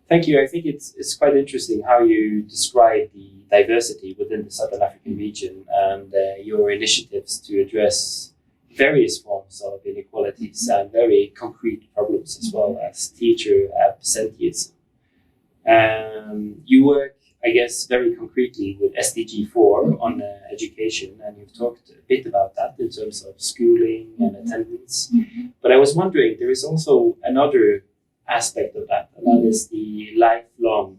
Thank you. I think it's quite interesting how you describe the diversity within the Southern African region and your initiatives to address various forms of inequalities and very concrete problems as well as teacher absenteeism. You work, I guess, very concretely with SDG 4 on education, and you've talked a bit about that in terms of schooling and attendance. But I was wondering, there is also another aspect of that, and that is the lifelong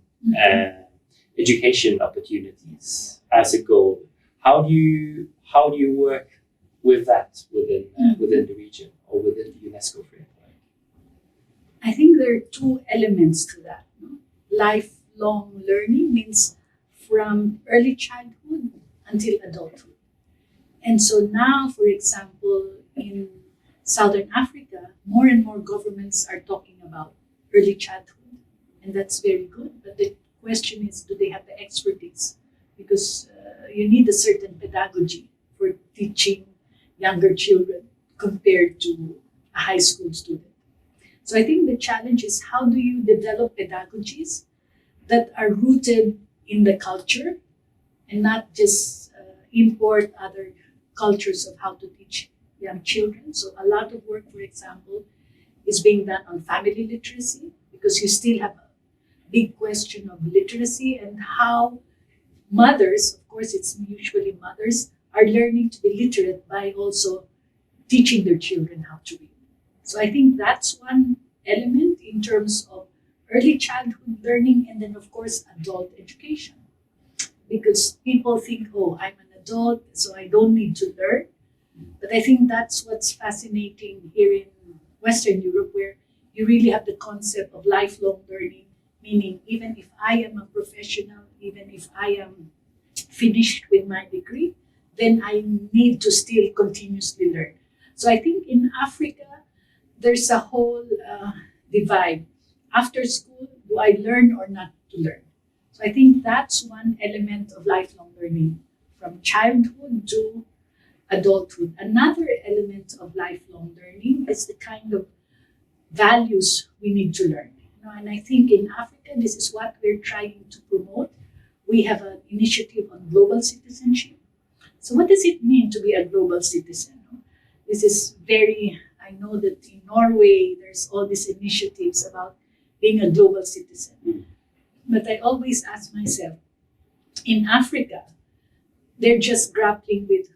education opportunities as a goal. How do you work with that within the region or within the UNESCO framework? I think there are two elements to that. No? Lifelong learning means from early childhood until adulthood. And so now, for example, in Southern Africa, more and more governments are talking about early childhood, and that's very good. But the question is, do they have the expertise? Because you need a certain pedagogy for teaching younger children compared to a high school student. So I think the challenge is, how do you develop pedagogies that are rooted in the culture and not just import other cultures of how to teach young children. So a lot of work, for example, is being done on family literacy, because you still have a big question of literacy and how mothers, of course it's usually mothers, are learning to be literate by also teaching their children how to read. So I think that's one element in terms of early childhood learning, and then of course adult education. Because people think, oh, I'm an adult, so I don't need to learn. But I think that's what's fascinating here in Western Europe, where you really have the concept of lifelong learning, meaning even if I am a professional, even if I am finished with my degree, then I need to still continuously learn. So I think in Africa, there's a whole divide. After school, do I learn or not to learn? So I think that's one element of lifelong learning, from childhood to adulthood. Another element of lifelong learning is the kind of values we need to learn. And I think in Africa, this is what we're trying to promote. We have an initiative on global citizenship. So what does it mean to be a global citizen? This is very, I know that in Norway, there's all these initiatives about being a global citizen. But I always ask myself, in Africa, they're just grappling with,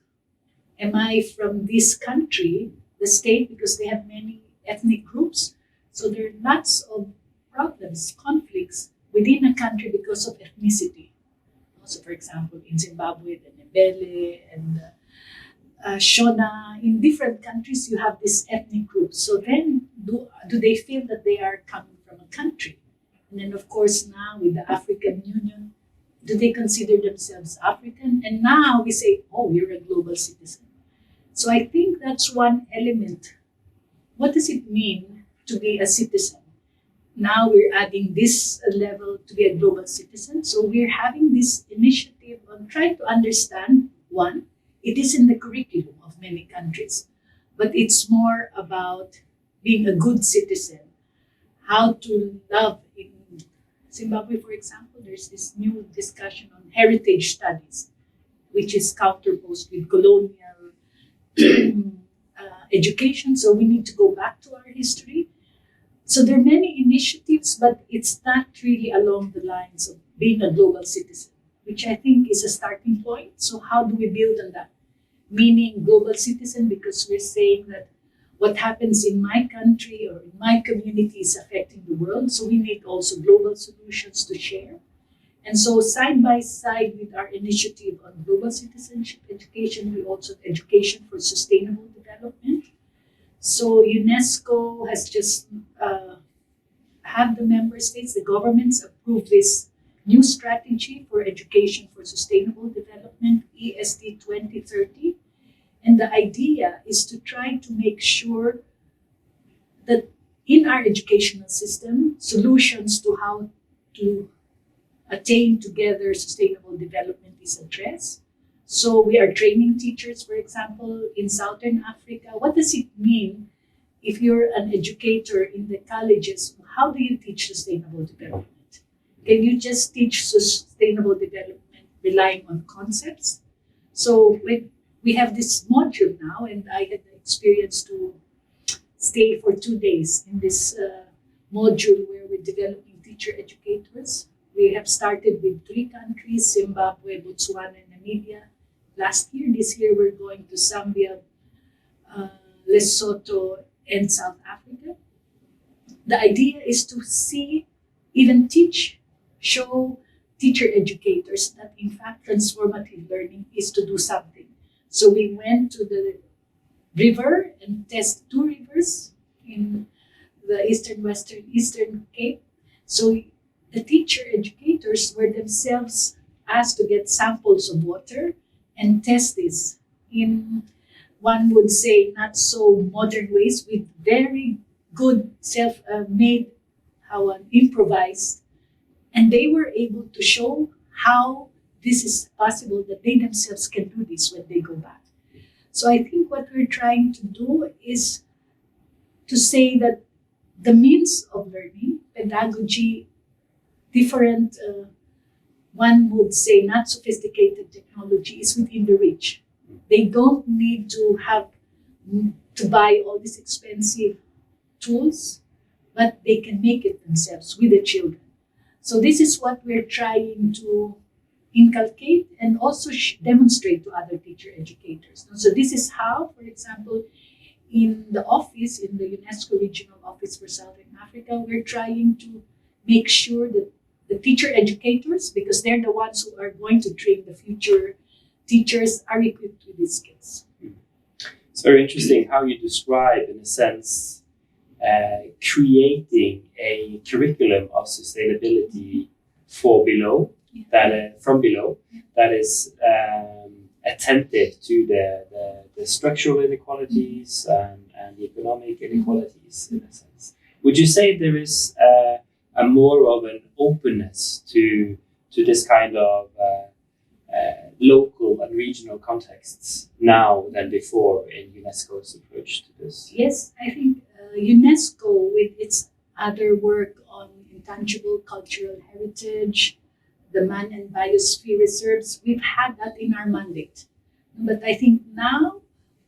am I from this country, the state, because they have many ethnic groups. So there are lots of problems, conflicts within a country because of ethnicity. So for example, in Zimbabwe, the Ndebele and Shona, in different countries, you have these ethnic groups. So then do they feel that they are coming from a country? And then of course now with the African Union, do they consider themselves African? And now we say, oh, you're a global citizen. So I think that's one element. What does it mean to be a citizen? Now we're adding this level to be a global citizen. So we're having this initiative on trying to understand, one, it is in the curriculum of many countries, but it's more about being a good citizen, how to love. In Zimbabwe, for example, there's this new discussion on heritage studies, which is counterposed with colonial education. So we need to go back to our history. So there are many initiatives, but it's not really along the lines of being a global citizen, which I think is a starting point. So how do we build on that? Meaning global citizen, because we're saying that what happens in my country or in my community is affecting the world. So we need also global solutions to share. And so side by side with our initiative on global citizenship education, we also have education for sustainable development. So UNESCO has just had the member states, the governments approve this new strategy for education for sustainable development, ESD 2030. And the idea is to try to make sure that in our educational system, solutions to how to attain together sustainable development is addressed. So we are training teachers, for example, in Southern Africa. What does it mean if you're an educator in the colleges? How do you teach sustainable development? Can you just teach sustainable development relying on concepts? So when we have this module now, and I had the experience to stay for 2 days in this module where we're developing teacher educators. We have started with 3 countries, Zimbabwe, Botswana, and Namibia. Last year, this year, we're going to Zambia, Lesotho, and South Africa. The idea is to see, even show teacher educators that in fact transformative learning is to do something. So we went to the river and test 2 rivers in the Eastern Cape. So the teacher educators were themselves asked to get samples of water and test this in, one would say, not so modern ways, with very good self-made, improvised. And they were able to show how this is possible, that they themselves can do this when they go back. So I think what we're trying to do is to say that the means of learning, pedagogy, different, one would say not sophisticated technology is within the reach. They don't need to buy all these expensive tools, but they can make it themselves with the children. So this is what we're trying to inculcate and also demonstrate to other teacher educators. So this is how, for example, in the office, in the UNESCO Regional Office for Southern Africa, we're trying to make sure that the teacher educators, because they're the ones who are going to train the future teachers, are equipped with these skills. It's very interesting how you describe, in a sense, creating a curriculum of sustainability from below, that is attentive to the structural inequalities and the economic inequalities, in a sense. Would you say there is a more of an openness to this kind of local and regional contexts now than before in UNESCO's approach to this? Yes, I think UNESCO, with its other work on intangible cultural heritage, the man and biosphere reserves, we've had that in our mandate. But I think now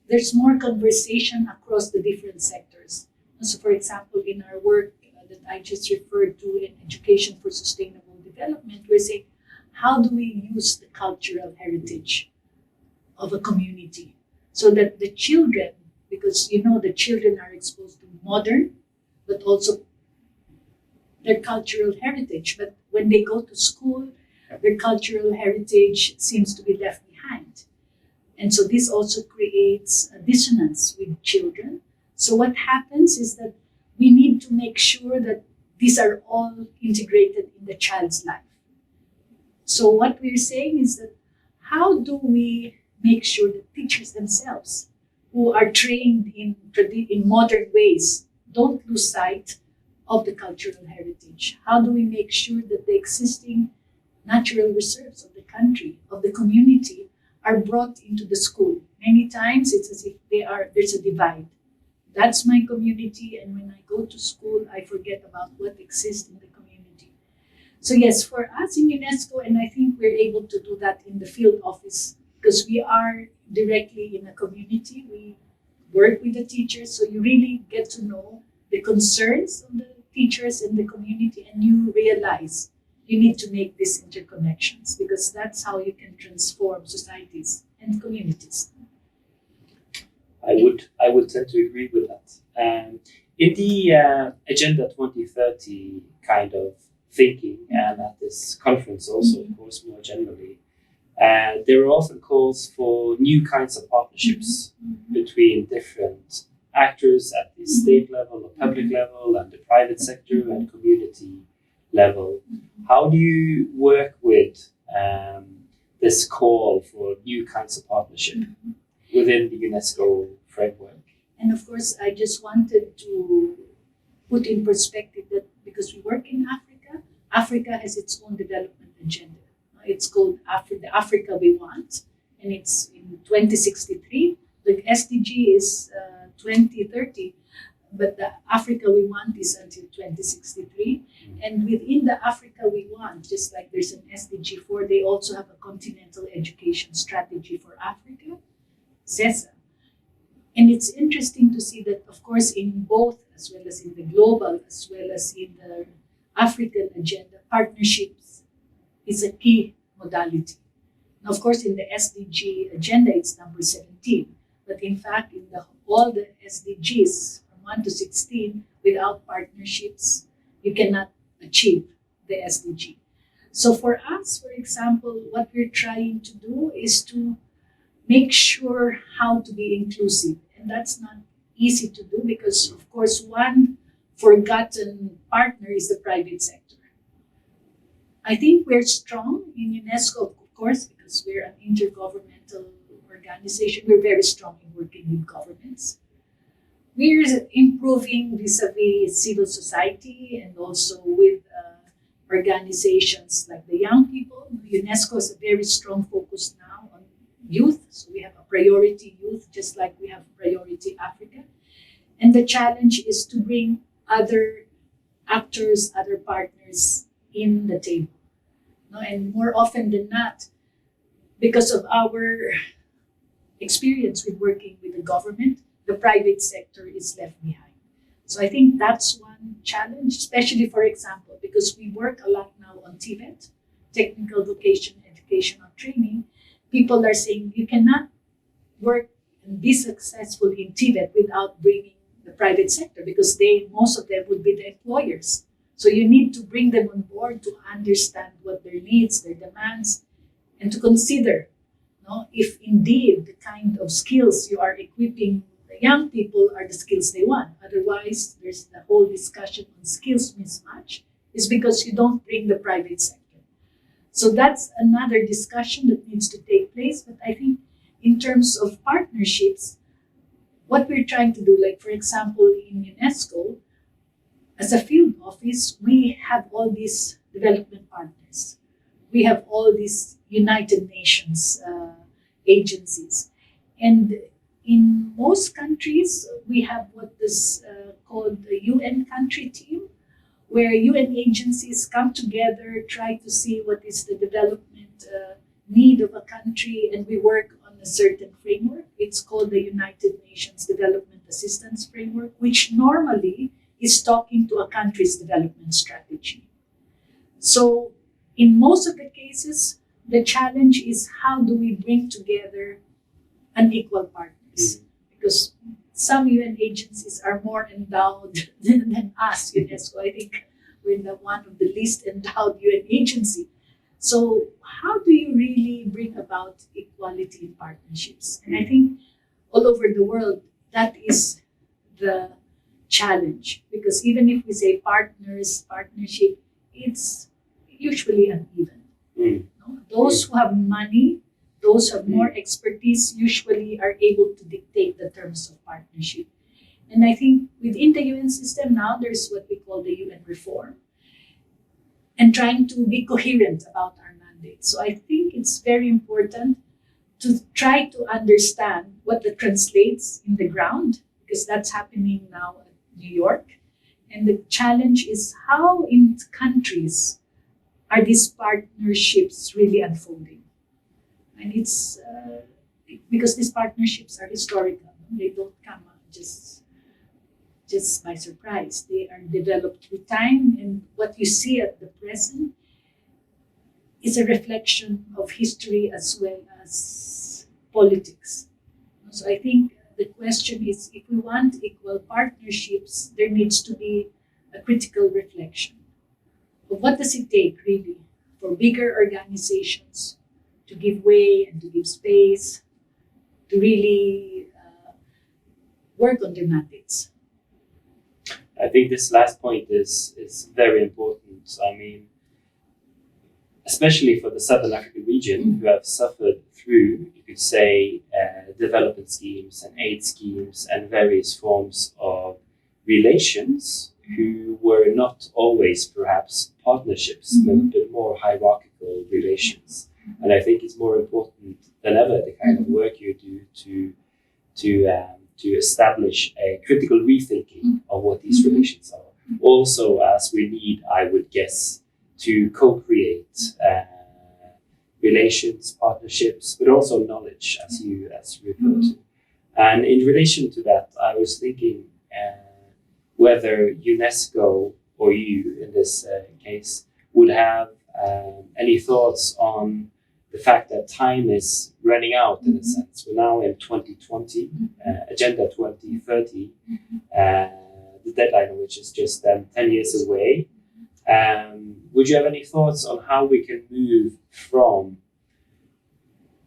there's more conversation across the different sectors. So for example, in our work that I just referred to in Education for Sustainable Development, we're saying, how do we use the cultural heritage of a community so that the children, because the children are exposed to modern, but also their cultural heritage. But when they go to school, their cultural heritage seems to be left behind. And so this also creates a dissonance with children. So what happens is that we need to make sure that these are all integrated in the child's life. So what we're saying is that how do we make sure that teachers themselves, who are trained in modern ways, don't lose sight of the cultural heritage? How do we make sure that the existing natural reserves of the country, of the community, are brought into the school? Many times it's as if there's a divide. That's my community, and when I go to school, I forget about what exists in the community. So yes, for us in UNESCO, and I think we're able to do that in the field office, because we are directly in a community, we work with the teachers, so you really get to know the concerns of the teachers and the community, and you realize you need to make these interconnections, because that's how you can transform societies and communities. I would tend to agree with that. In the Agenda 2030 kind of thinking, and at this conference also, of course, more generally, there are often calls for new kinds of partnerships between different actors at the state level, the public level, and the private sector and community level. How do you work with this call for new kinds of partnership within the UNESCO framework? And of course, I just wanted to put in perspective that because we work in Africa, Africa has its own development agenda. It's called the Africa We Want, and it's in 2063. The SDG is 2030. but the Africa we want is until 2063. And within the Africa we want, just like there's an SDG 4, they also have a continental education strategy for Africa, CESA. And it's interesting to see that, of course, in both, as well as in the global, as well as in the African agenda, partnerships is a key modality. And of course, in the SDG agenda, it's number 17. But in fact, in all the SDGs, 1 to 16, without partnerships, you cannot achieve the SDG. So for us, for example, what we're trying to do is to make sure how to be inclusive. And that's not easy to do because, of course, one forgotten partner is the private sector. I think we're strong in UNESCO, of course, because we're an intergovernmental organization. We're very strong in working with governments. We're improving vis-a-vis civil society and also with organizations like the young people. UNESCO has a very strong focus now on youth. So we have a priority youth, just like we have priority Africa. And the challenge is to bring other actors, other partners in the table. No? And more often than not, because of our experience with working with the government, the private sector is left behind. So I think that's one challenge, especially, for example, because we work a lot now on TVET, Technical Vocation Educational Training. People are saying you cannot work and be successful in TVET without bringing the private sector because most of them would be the employers. So you need to bring them on board to understand what their needs, their demands, and to consider if indeed the kind of skills you are equipping the young people are the skills they want. Otherwise, there's the whole discussion on skills mismatch is because you don't bring the private sector. So that's another discussion that needs to take place. But I think in terms of partnerships, what we're trying to do, like for example, in UNESCO, as a field office, we have all these development partners. We have all these United Nations agencies. And in most countries, we have what is called the UN country team, where UN agencies come together, try to see what is the development need of a country, and we work on a certain framework. It's called the United Nations Development Assistance Framework, which normally is talking to a country's development strategy. So in most of the cases, the challenge is how do we bring together unequal partners? Because some UN agencies are more endowed than us, UNESCO. I think we're one of the least endowed UN agency. So how do you really bring about equality in partnerships? And I think all over the world, that is the challenge. Because even if we say partnership, it's usually uneven. No? Those who have money, those who have more expertise usually are able to dictate the terms of partnership. And I think within the UN system now, there's what we call the UN reform and trying to be coherent about our mandate. So I think it's very important to try to understand what that translates in the ground, because that's happening now at New York. And the challenge is how in countries are these partnerships really unfolding? And it's because these partnerships are historical. They don't come just by surprise. They are developed through time, and what you see at the present is a reflection of history as well as politics. So I think the question is, if we want equal partnerships, there needs to be a critical reflection of what does it take really for bigger organizations to give way and to give space to really work on their mandates. I think this last point is very important. I mean, especially for the Southern African region, who have suffered through, you could say, development schemes and aid schemes and various forms of relations, who were not always perhaps partnerships, but more hierarchical relations. And I think it's more important than ever the kind of work you do to to establish a critical rethinking of what these relations are. Also, as we need, I would guess, to co-create relations, partnerships, but also knowledge, as you referred to. And in relation to that, I was thinking whether UNESCO or you, in this case, would have any thoughts on the fact that time is running out, in a sense. We're now in 2020, Agenda 2030, the deadline of which is just 10 years away. Would you have any thoughts on how we can move from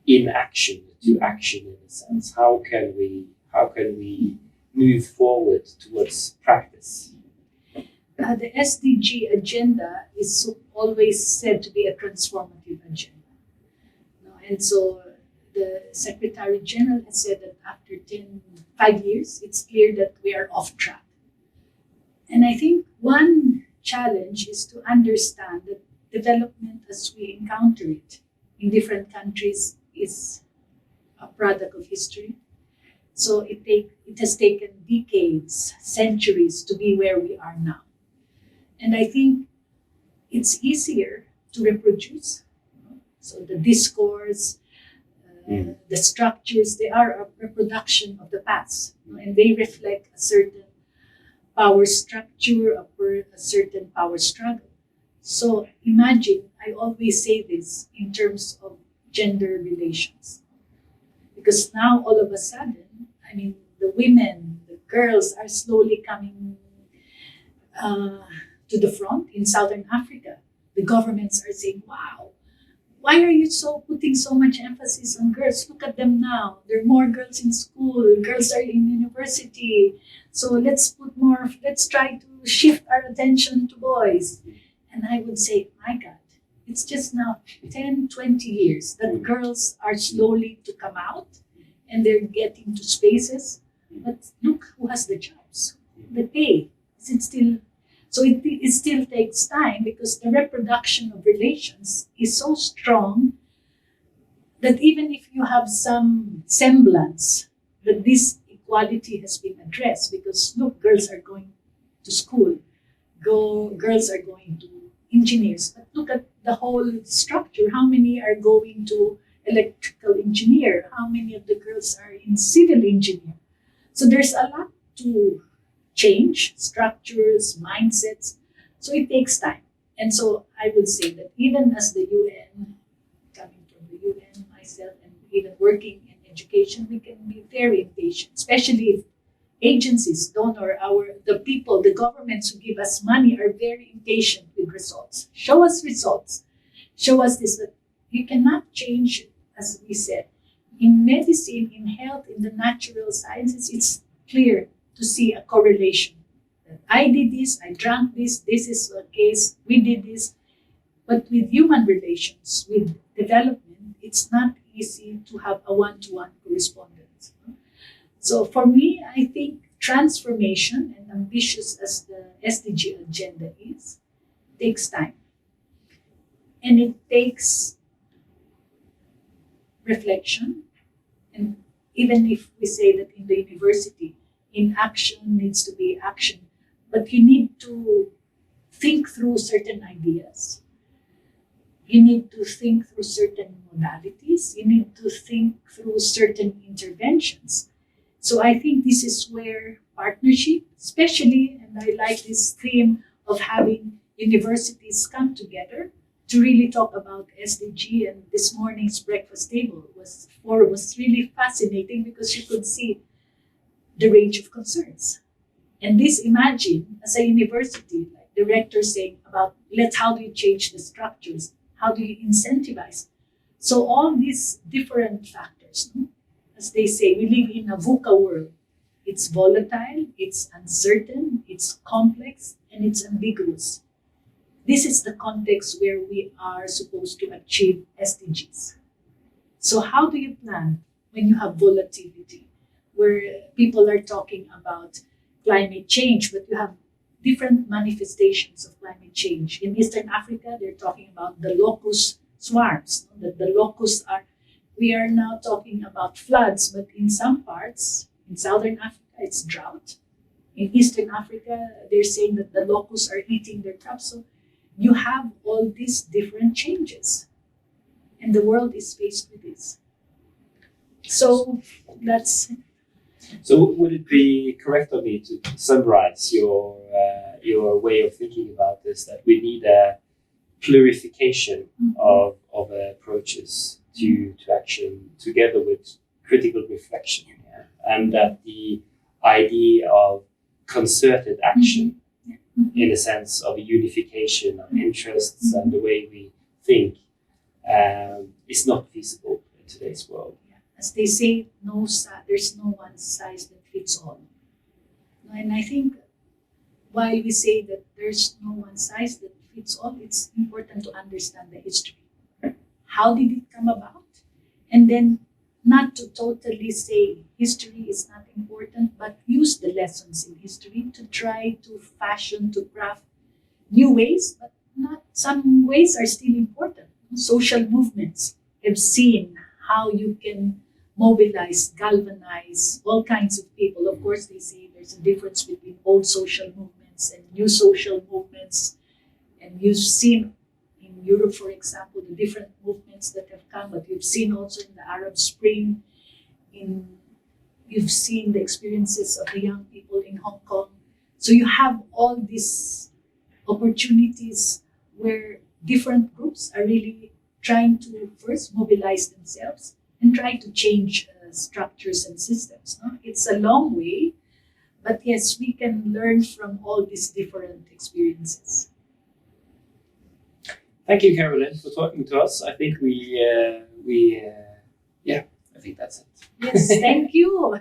inaction to action, in a sense? How can we move forward towards practice? The SDG agenda is always said to be a transformative agenda. And so the Secretary General has said that after 5 years, it's clear that we are off track. And I think one challenge is to understand that development as we encounter it in different countries is a product of history. So it has taken decades, centuries to be where we are now. And I think it's easier to reproduce. So the discourse, the structures, they are a reproduction of the past. And they reflect a certain power structure, a certain power struggle. So imagine, I always say this in terms of gender relations. Because now all of a sudden, I mean, the women, the girls are slowly coming to the front in Southern Africa. The governments are saying, wow, why are you putting so much emphasis on girls? Look at them now. There are more girls in school. Girls are in university. So let's try to shift our attention to boys. And I would say, my God, it's just now 10, 20 years that girls are slowly to come out and they're getting to spaces. But look who has the jobs, the pay. Is it still? So it still takes time because the reproduction of relations is so strong that even if you have some semblance that this equality has been addressed, because look, girls are going to school, girls are going to engineers, but look at the whole structure. How many are going to electrical engineer? How many of the girls are in civil engineer? So there's a lot to change, structures, mindsets. So it takes time. And so I would say that even as the UN, coming from the UN, myself, and even working in education, we can be very impatient, especially if agencies, the people, the governments who give us money are very impatient with results. Show us results. Show us this. That you cannot change it, as we said. In medicine, in health, in the natural sciences, it's clear to see a correlation. I did this, I drank this is a case, we did this. But with human relations, with development, it's not easy to have a one-to-one correspondence. So for me, I think transformation, and ambitious as the SDG agenda is, takes time. And it takes reflection. And even if we say that in the university, inaction needs to be action, but you need to think through certain ideas. You need to think through certain modalities. You need to think through certain interventions. So I think this is where partnership, especially, and I like this theme of having universities come together to really talk about SDG. And this morning's breakfast table was really fascinating because you could see the range of concerns. And this, imagine, as a university, like the rector saying about, how do you change the structures? How do you incentivize? So all these different factors, as they say, we live in a VUCA world. It's volatile, it's uncertain, it's complex, and it's ambiguous. This is the context where we are supposed to achieve SDGs. So how do you plan when you have volatility, where people are talking about climate change, but you have different manifestations of climate change? In Eastern Africa, they're talking about the locust swarms, that the locusts we are now talking about floods, but in some parts, In Southern Africa, it's drought. In Eastern Africa, they're saying that the locusts are eating their crops. So you have all these different changes. And the world is faced with this. So that's... So would it be correct of me to summarize your way of thinking about this, that we need a plurification of approaches to action together with critical reflection, and that the idea of concerted action in the sense of a unification of interests and the way we think is not feasible in today's world. As they say, there's no one size that fits all. And I think while we say that there's no one size that fits all, it's important to understand the history. How did it come about? And then not to totally say history is not important, but use the lessons in history to try to fashion, to craft new ways, but not some ways are still important. Social movements have seen how you can mobilize, galvanize all kinds of people. Of course, they say there's a difference between old social movements and new social movements. And you've seen in Europe, for example, the different movements that have come, but you've seen also in the Arab Spring, you've seen the experiences of the young people in Hong Kong. So you have all these opportunities where different groups are really trying to first mobilize themselves and try to change structures and systems. No? It's a long way, but yes, we can learn from all these different experiences. Thank you, Carolyn, for talking to us. I think I think that's it. Yes, thank you.